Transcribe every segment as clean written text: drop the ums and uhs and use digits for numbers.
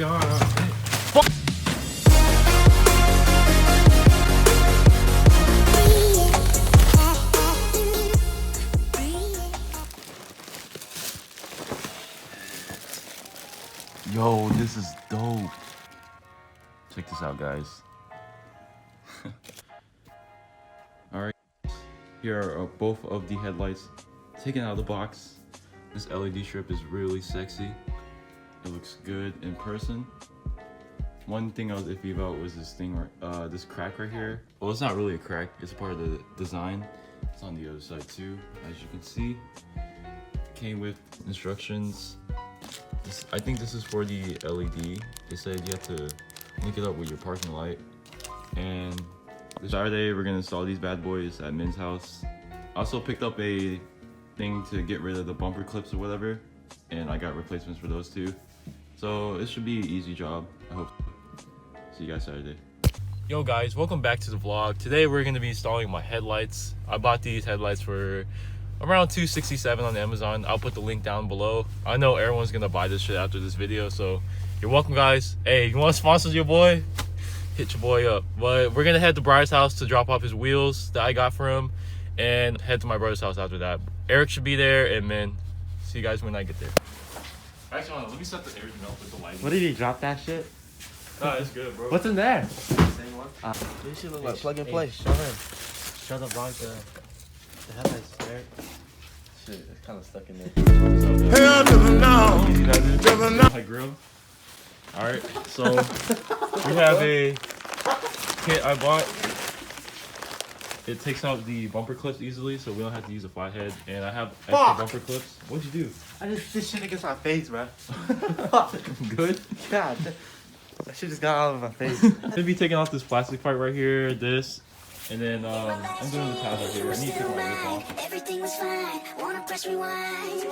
Okay, all right. Yo, this is dope. Check this out, guys. Alright, here are both of the headlights taken out of the box. This LED strip is really sexy. It looks good in person. One thing I was iffy about was this thing, this crack right here. Well, it's not really a crack, it's part of the design. It's on the other side too, as you can see. Came with instructions. I think this is for the LED. They said you have to link it up with your parking light. And this Saturday, we're gonna install these bad boys at Min's house. I also picked up a thing to get rid of the bumper clips or whatever, and I got replacements for those too. So it should be an easy job, I hope. See you guys Saturday. Yo guys, welcome back to the vlog. Today we're gonna be installing my headlights. I bought these headlights for around $267 on Amazon. I'll put the link down below. I know everyone's gonna buy this shit after this video, so you're welcome, guys. Hey, you want to sponsor your boy? Hit your boy up. But we're gonna head to Briar's house to drop off his wheels that I got for him, and head to my brother's house after that. Eric should be there, and man, see you guys when I get there. Actually, let me set everything up with the lighting. What did he drop that shit? Nah, it's good, bro. What's in there? Same one. This shit Look like plug and play. Show him. Show the vlog the headlights, Eric. Shit, it's kind of stuck in there. Hell to the no. My grill. All right, so we have a kit I bought. It takes out the bumper clips easily, so we don't have to use a flathead. And I have extra bumper clips. What'd you do? I just did shit against my face, bro. Good. God, that shit just got out of my face. I'm gonna be taking off this plastic part right here, this, and then I'm doing the tabs right here. I need to take my lip off. Everything was fine. Wanna press rewind.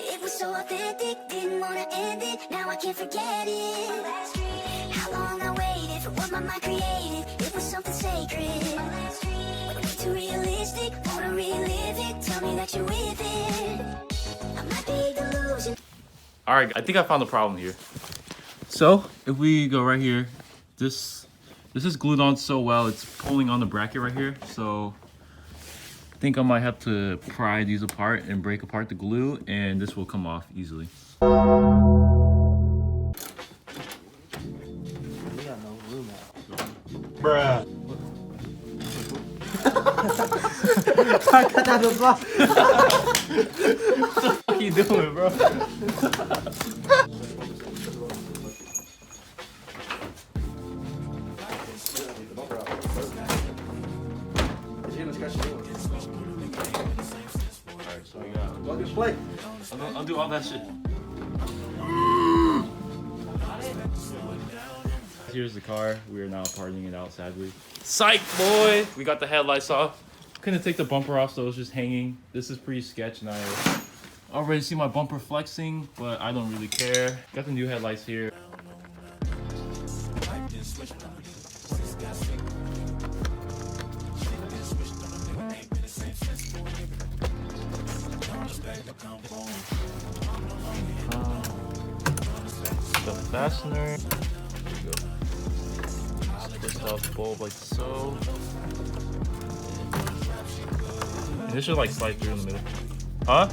It was so authentic, didn't wanna end it. Now I can't forget it. How long I waited for what my mind created. It was something sacred. Way too realistic, wanna relive it. Tell me that you're with it. I might be delusion. All right, I think I found the problem here. So if we go right here, this is glued on so well, it's pulling on the bracket right here. So I think I might have to pry these apart and break apart the glue, and this will come off easily. We got no glue now. Bruh. I got that as well. What are you doing, bro? Alright, so we got Plug and play. I'll do all that shit. Here's the car. We are now partying it out, sadly. Psych, boy! We got the headlights off. Couldn't take the bumper off, so it was just hanging. This is pretty sketch, and I already see my bumper flexing, but I don't really care. Got the new headlights here. The fastener. Twist off the bulb like so. And this should like slide through in the middle. Huh?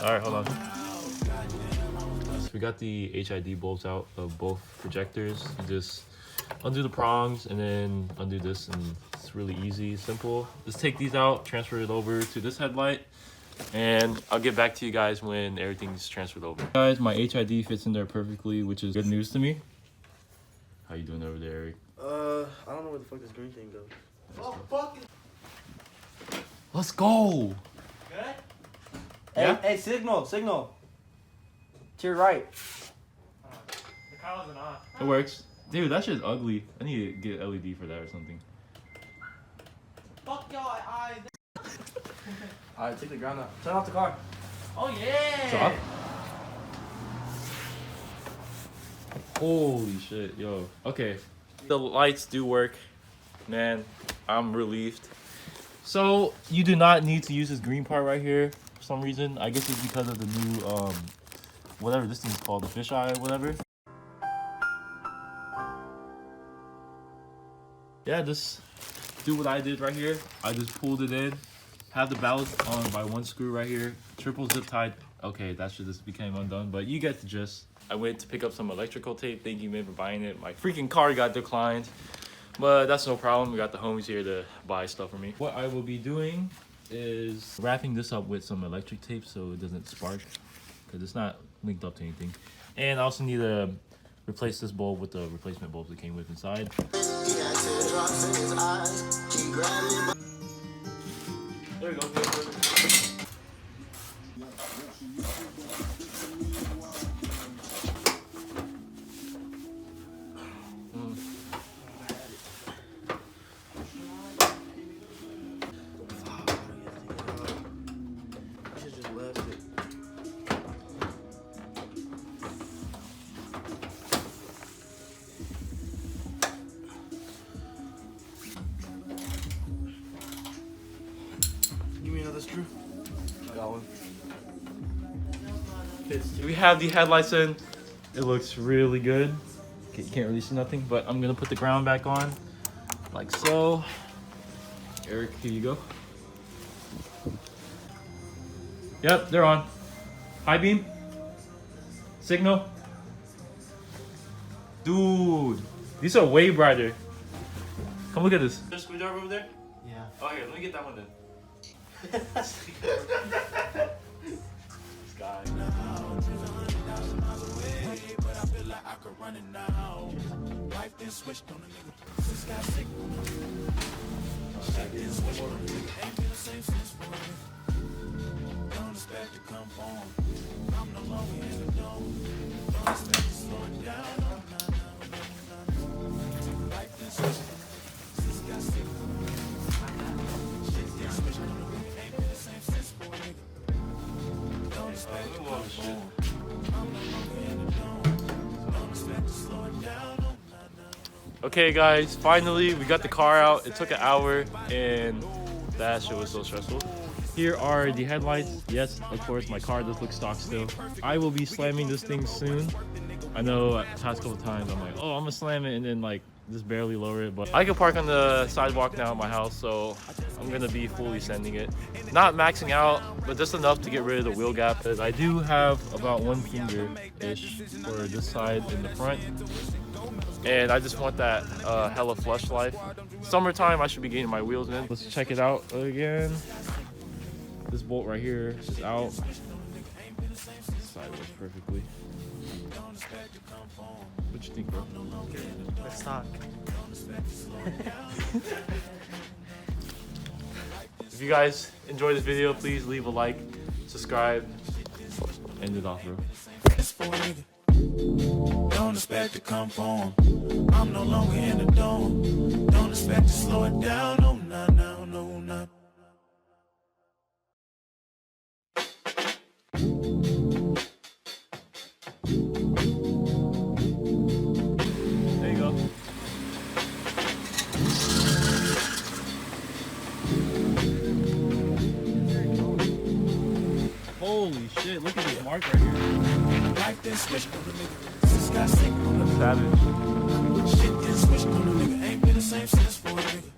Alright, hold on. So we got the HID bolts out of both projectors. You just undo the prongs and then undo this, and it's really easy, simple. Just take these out, transfer it over to this headlight, and I'll get back to you guys when everything's transferred over. Guys, my HID fits in there perfectly, which is good news to me. How you doing over there, Eric? I don't know where the fuck this green thing goes. Oh, fuck it. Let's go! Good? Yeah? Hey, signal. To your right. The car wasn't on. It works. Dude, that shit's ugly. I need to get LED for that or something. Fuck y'all eyes. Alright, take the ground out. Turn off the car. Oh, yeah. Stop. Holy shit, yo. Okay. The lights do work. Man, I'm relieved. So, you do not need to use this green part right here for some reason. I guess it's because of the new, whatever this thing's called, the fisheye or whatever. yeah, just do what I did right here. I just pulled it in, have the ballast on by one screw right here, triple zip tied. Okay, that should just became undone, but you get the gist. I went to pick up some electrical tape. Thank you, man, for buying it. My freaking car got declined, but that's no problem. We got the homies here to buy stuff for me. What I will be doing is wrapping this up with some electric tape so it doesn't spark, because it's not linked up to anything. And I also need to replace this bulb with the replacement bulbs that came with inside. There we go. Screw. Got one. We have the headlights in. It looks really good. Okay, you can't really see nothing, but I'm gonna put the ground back on, like so. Eric, here you go. Yep, they're on. High beam. Signal. Dude, these are way brighter. Come look at this. There's a screwdriver over there? Yeah. Oh, here, let me get that one then. This guy. Okay guys, finally we got the car out. It took an hour and that shit was so stressful. Here are the headlights. Yes, of course, my car does look stock still. I will be slamming this thing soon. I know the past couple times I'm like, oh, I'm gonna slam it and then like just barely lower it, but I can park on the sidewalk now at my house, so I'm gonna be fully sending it. Not maxing out, but just enough to get rid of the wheel gap. Because I do have about 1 finger-ish for this side in the front. And I just want that hella flush life. Summertime, I should be getting my wheels in. Let's check it out again. This bolt right here is out. This side works perfectly. What you think, bro? Let's talk. If you guys enjoyed this video, please leave a like, subscribe, end it off, bro. Don't expect to come home. I'm no longer in the dome. Don't expect to slow it down. No, no, no, no, no. There you go. Holy shit, look at this mark right here. Like this switch on the nigga. This guy sick on the Savage. shit. This switch on the nigga. Ain't been the same since for a nigga.